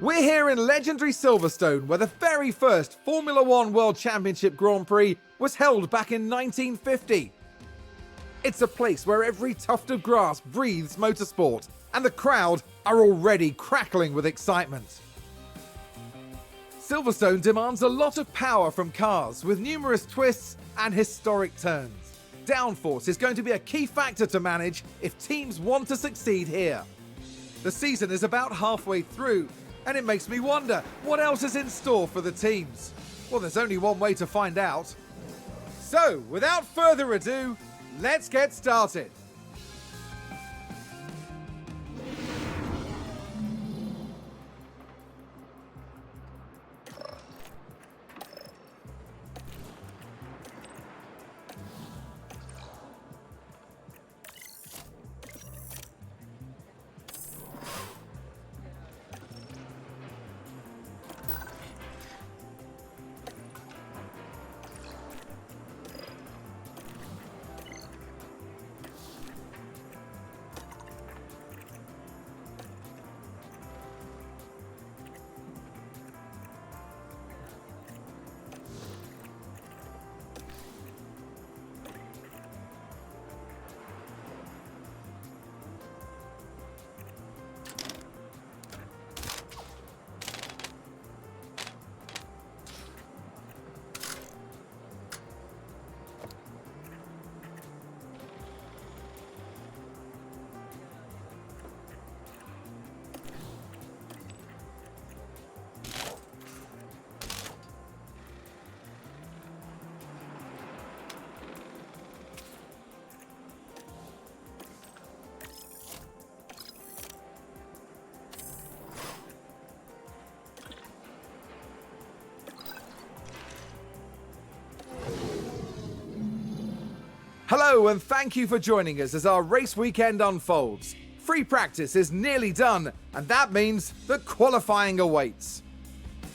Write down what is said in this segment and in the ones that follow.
We're here in legendary Silverstone, where the very first Formula One World Championship Grand Prix was held back in 1950. It's a place where every tuft of grass breathes motorsport, and the crowd are already crackling with excitement. Silverstone demands a lot of power from cars, with numerous twists and historic turns. Downforce is going to be a key factor to manage if teams want to succeed here. The season is about halfway through, and it makes me wonder what else is in store for the teams. Well, there's only one way to find out. So, without further ado, let's get started. Hello and thank you for joining us as our race weekend unfolds. Free practice is nearly done, and that means that qualifying awaits.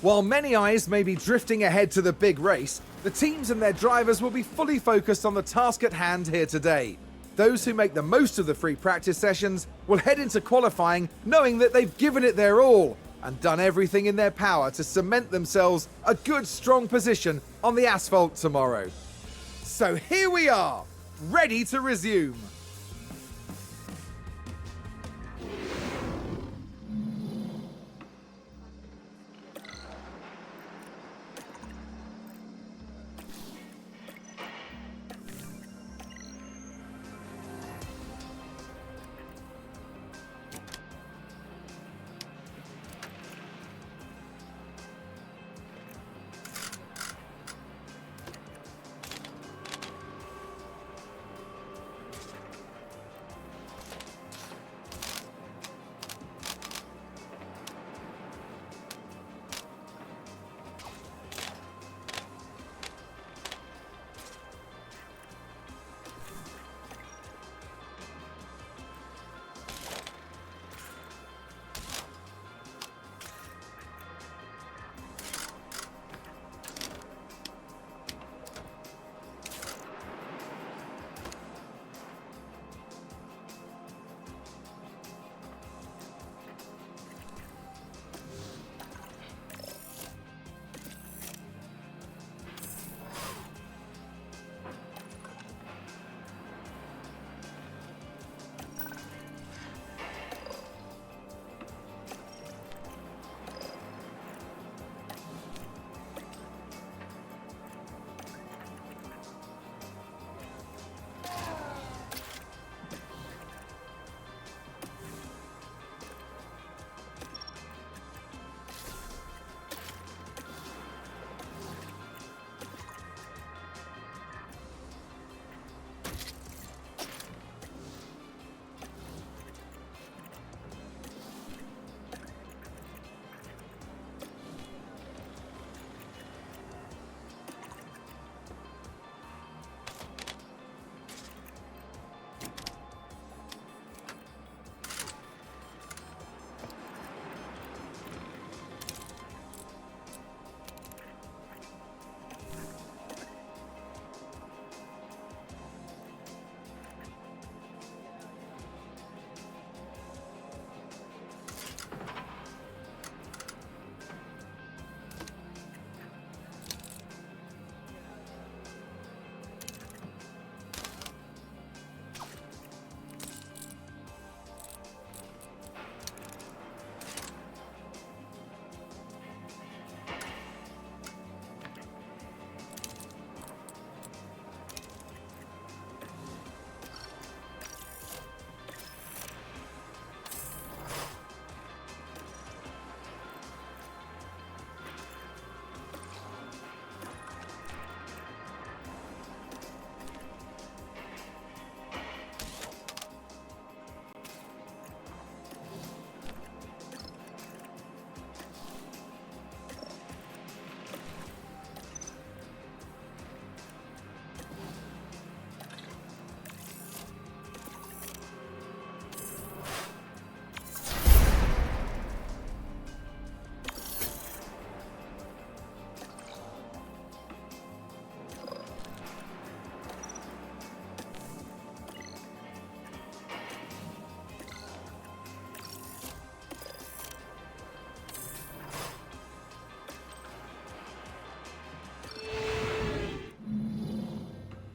While many eyes may be drifting ahead to the big race, the teams and their drivers will be fully focused on the task at hand here today. Those who make the most of the free practice sessions will head into qualifying knowing that they've given it their all and done everything in their power to cement themselves a good strong position on the asphalt tomorrow. So here we are, ready to resume.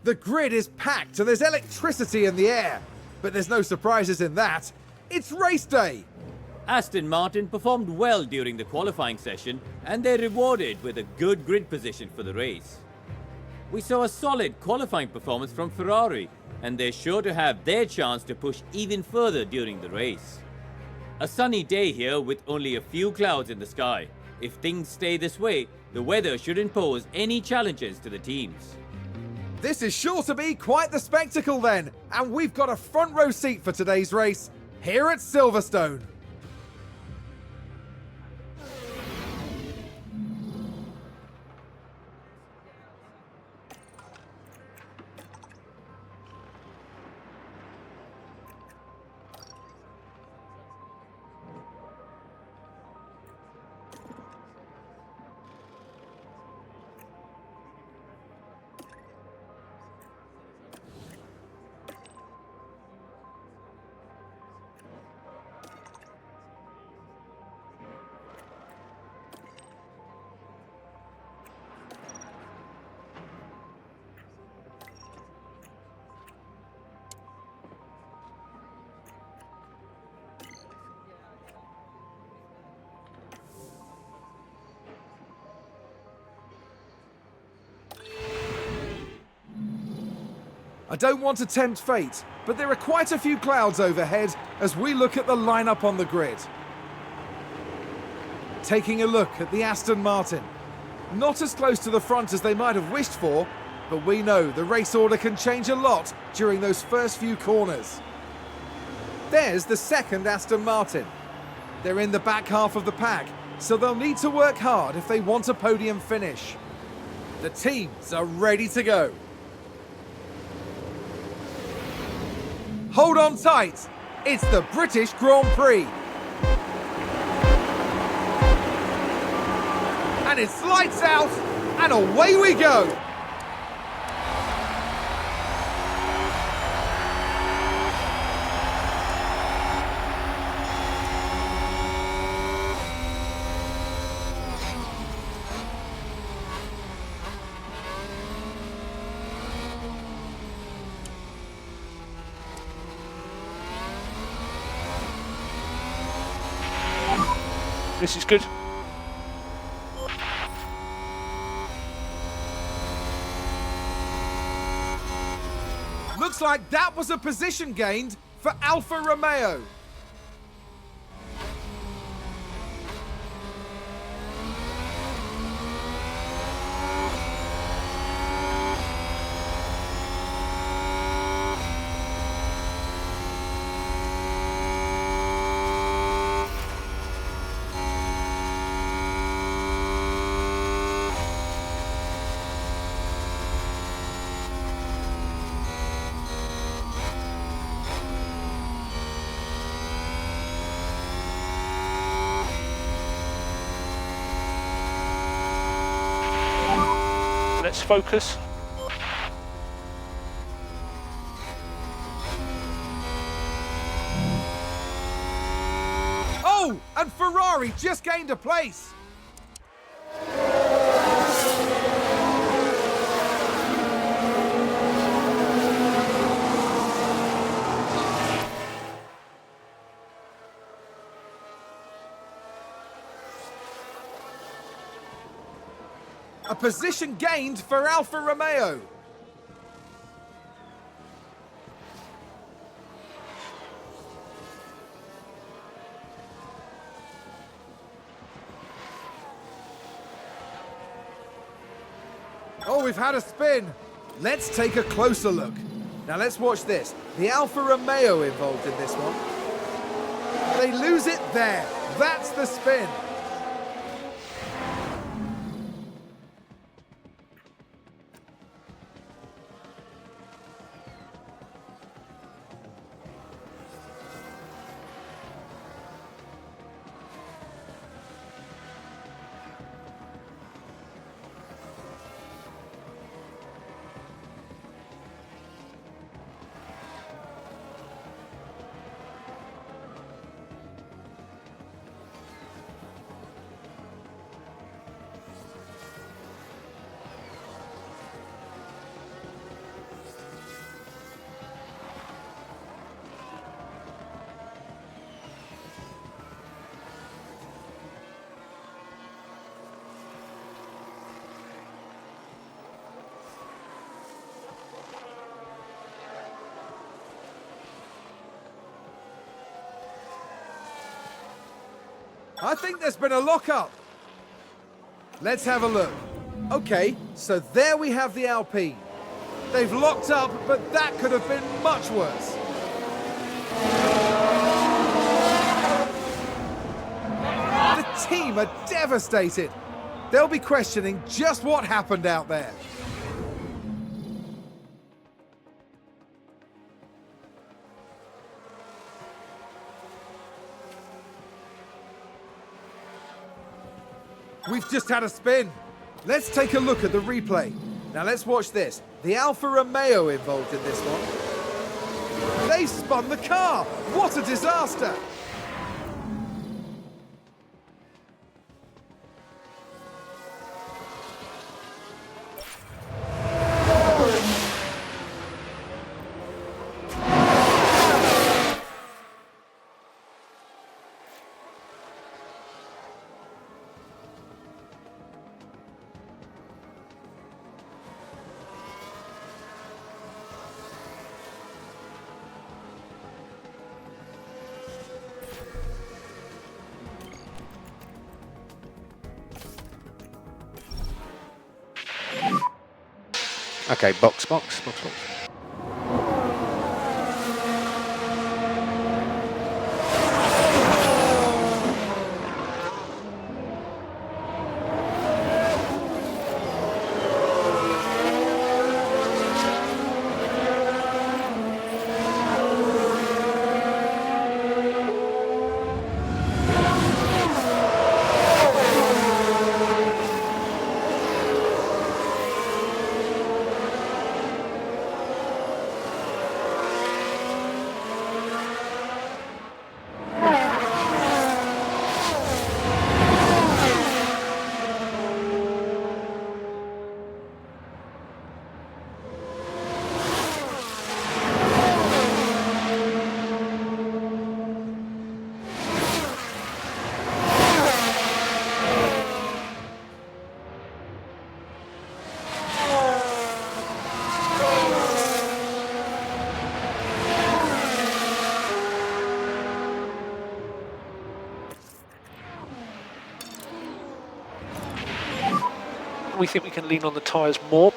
The grid is packed and there's electricity in the air. But there's no surprises in that. It's race day! Aston Martin performed well during the qualifying session and they're rewarded with a good grid position for the race. We saw a solid qualifying performance from Ferrari and they're sure to have their chance to push even further during the race. A sunny day here with only a few clouds in the sky. If things stay this way, the weather shouldn't pose any challenges to the teams. This is sure to be quite the spectacle then, and we've got a front row seat for today's race here at Silverstone. I don't want to tempt fate, but there are quite a few clouds overhead as we look at the lineup on the grid. Taking a look at the Aston Martin. Not as close to the front as they might have wished for, but we know the race order can change a lot during those first few corners. There's the second Aston Martin. They're in the back half of the pack, so they'll need to work hard if they want a podium finish. The teams are ready to go. Hold on tight, it's the British Grand Prix. And it's lights out, and away we go. This is good. Looks like that was a position gained for Alfa Romeo. Let's focus. Oh, and Ferrari just gained a place. A position gained for Alfa Romeo. Oh, we've had a spin. Let's take a closer look. Now let's watch this. The Alfa Romeo involved in this one. They lose it there. That's the spin. I think there's been a lock-up. Let's have a look. Okay, so there we have the Alpine. They've locked up, but that could have been much worse. The team are devastated. They'll be questioning just what happened out there. We've just had a spin. Let's take a look at the replay. Now let's watch this. The Alfa Romeo involved in this one. They spun the car. What a disaster. Okay, box. We think we can lean on the tyres more.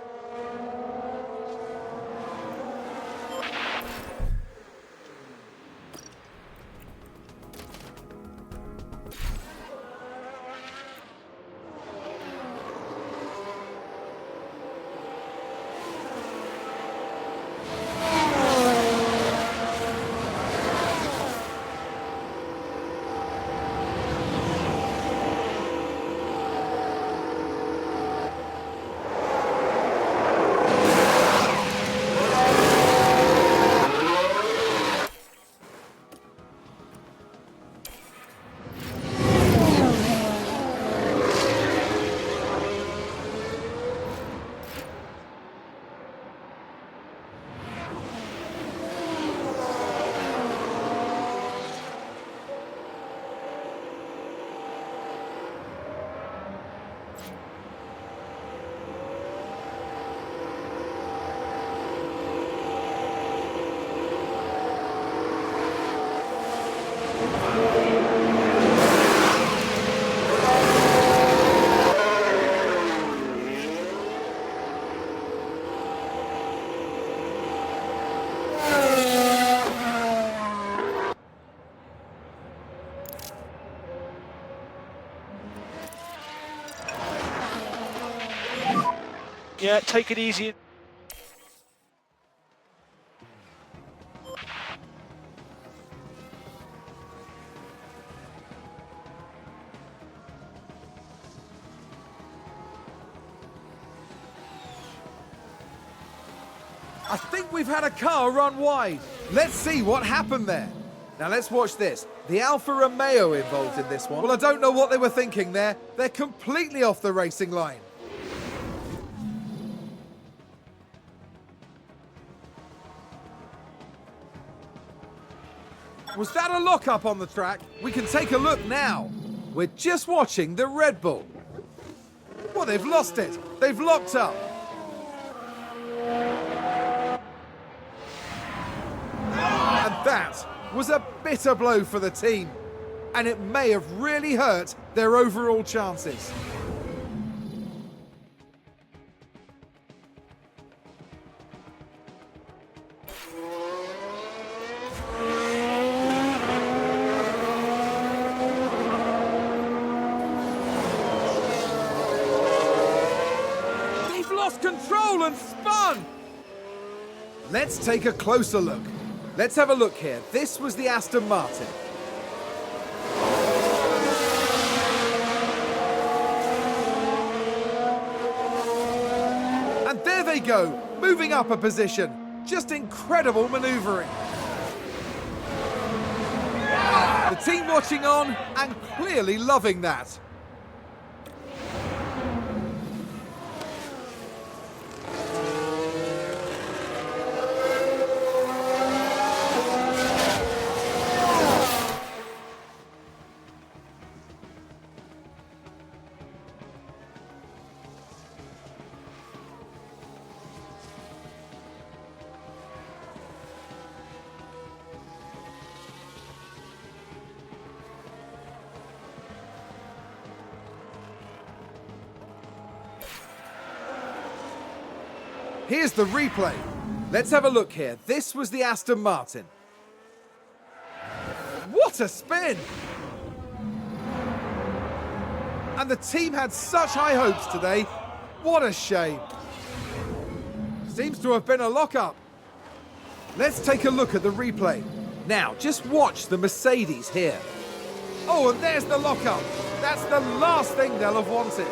Yeah, take it easy. I think we've had a car run wide. Let's see what happened there. Now let's watch this. The Alfa Romeo involved in this one. Well, I don't know what they were thinking there. They're completely off the racing line. Was that a lock-up on the track? We can take a look now. We're just watching the Red Bull. Well, they've lost it. They've locked up. And that was a bitter blow for the team. and it may have really hurt their overall chances. They've lost control and spun! Let's take a closer look. Let's have a look here. This was the Aston Martin. And there they go, moving up a position. Just incredible manoeuvring. The team watching on and clearly loving that. Here's the replay. Let's have a look here. This was the Aston Martin. What a spin! And the team had such high hopes today. What a shame. Seems to have been a lock-up. Let's take a look at the replay. Now, just watch the Mercedes here. Oh, and there's the lock-up. That's the last thing they'll have wanted.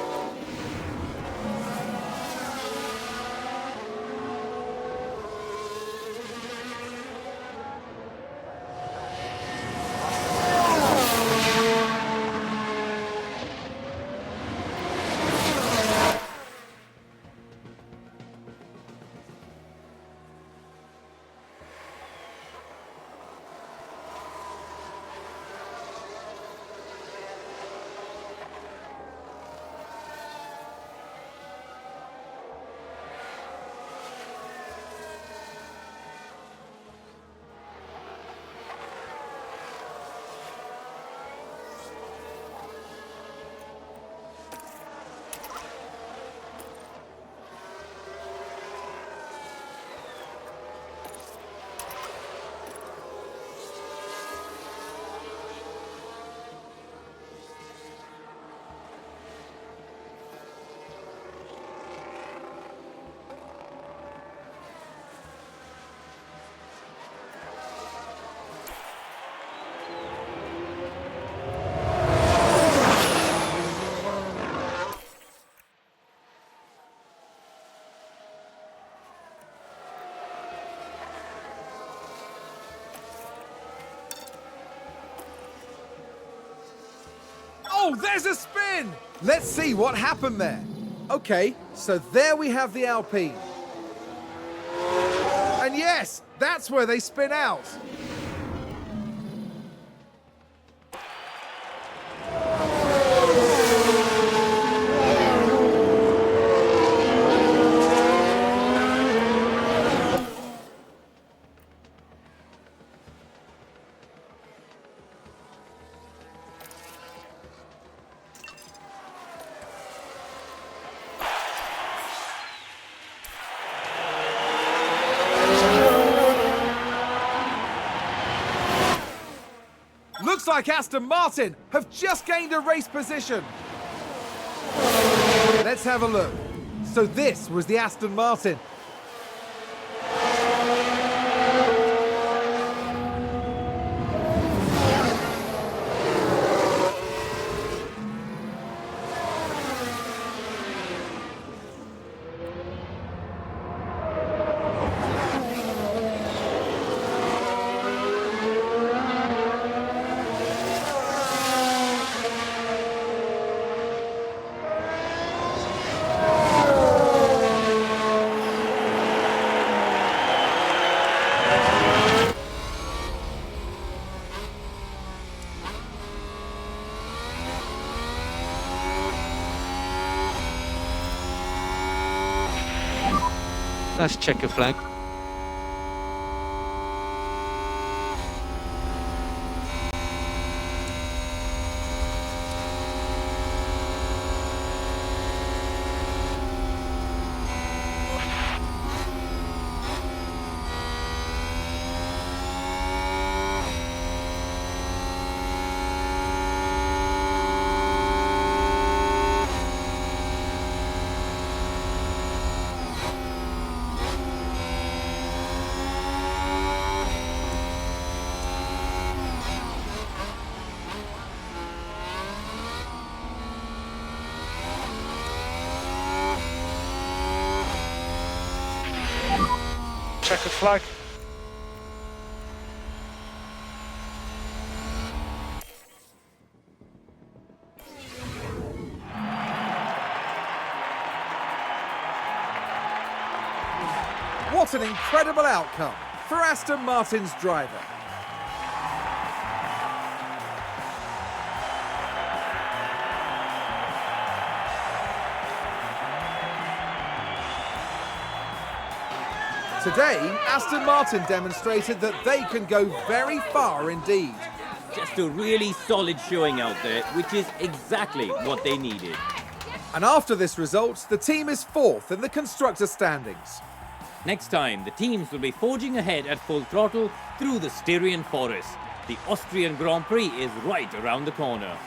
Oh, there's a spin! Let's see what happened there. Okay, so there we have the Alpine. And yes, that's where they spin out. Looks like Aston Martin have just gained a race position. Let's have a look. So this was the Aston Martin. That's checker flag. checkered flag. What an incredible outcome for Aston Martin's driver. Today, Aston Martin demonstrated that they can go very far indeed. Just a really solid showing out there, which is exactly what they needed. And after this result, the team is fourth in the constructor standings. Next time, the teams will be forging ahead at full throttle through the Styrian forest. The Austrian Grand Prix is right around the corner.